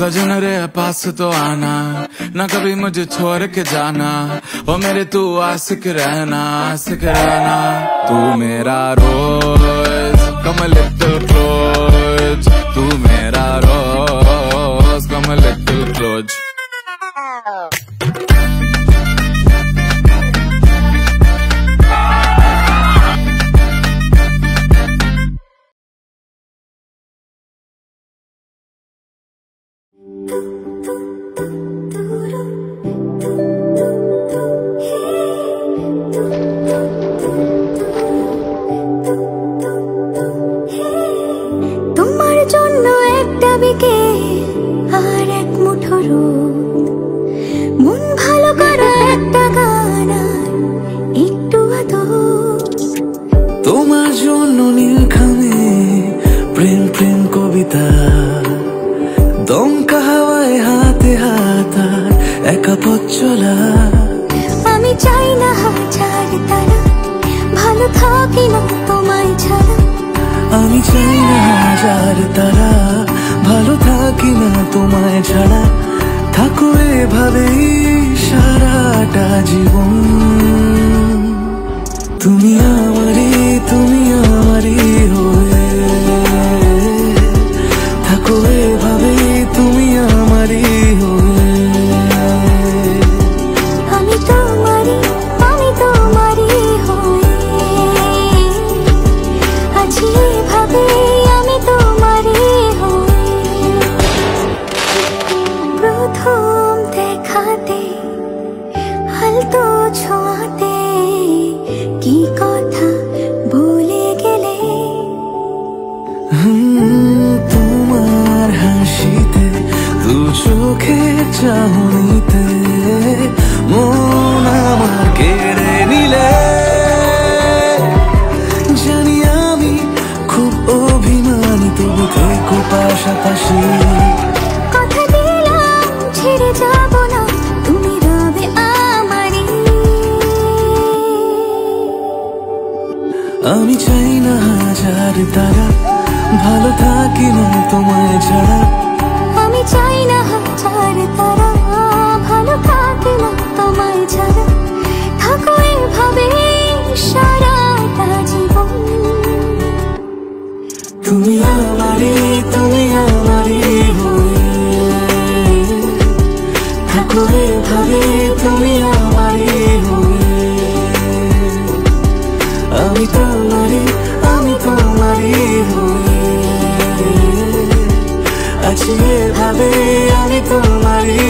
सजन रे पास तो आना, ना कभी मुझे छोड़ के जाना, ओ मेरे तू आशिक रहना, आशिक रहना। तू मेरा रोज come a little close, तू मेरा रोज come a little close। তোমার জন্য একটা বিকেল আর এক মুঠো রোদ, মন ভালো করা একটা গান আর একটু আদর। তোমার জন্য নীলখামে প্রেম প্রেম কবিতা, দমকা হাওয়ায় হাতে হাত আর একা পথ চলা। আমি চাই না হাজার তারা, ভালো থাকি না তোমায় ছাড়া। আমি চাই না হাজার তারা, ভালো থাকি না তোমায় ছাড়া। থাকো এভাবেই সারাটা জীবন। তুমি আমারই, তুমি আমারই হয়ে থাকো এভাবেই, তুমি আমারই হয়ে। আমি তোমারই, আমি তোমারই হয়ে আছি এভাবে, আমি তোমারই হয়ে। প্রথম দেখাতে হালতো ছোঁয়াতে কি কথা বলে গেলে। তোমার হাসিতে, দু চোখে চাহনিতে মন আমার কেড়ে নিলে। জানি আমি খুব অভিমানী, তবু থেকো পাশাপাশি। কথা দিলাম ছেড়ে যাব না, তুমি রবে আমারই। আমি চাই না হাজার তারা, ভালো থাকি না তোমায় ছাড়া। আমি চাই না হাজার তারা, ভালো থাকি না তোমায় ছাড়া। থাকো এভাবে সারাটা জীবন। তুমি আমারই, তুমি আমারই হয়ে থাকো এভাবে, তুমি আমারই হয়ে। আমি তোমারই, আমি তোমারই হয়ে আছি এভাবে, আমি তোমারই।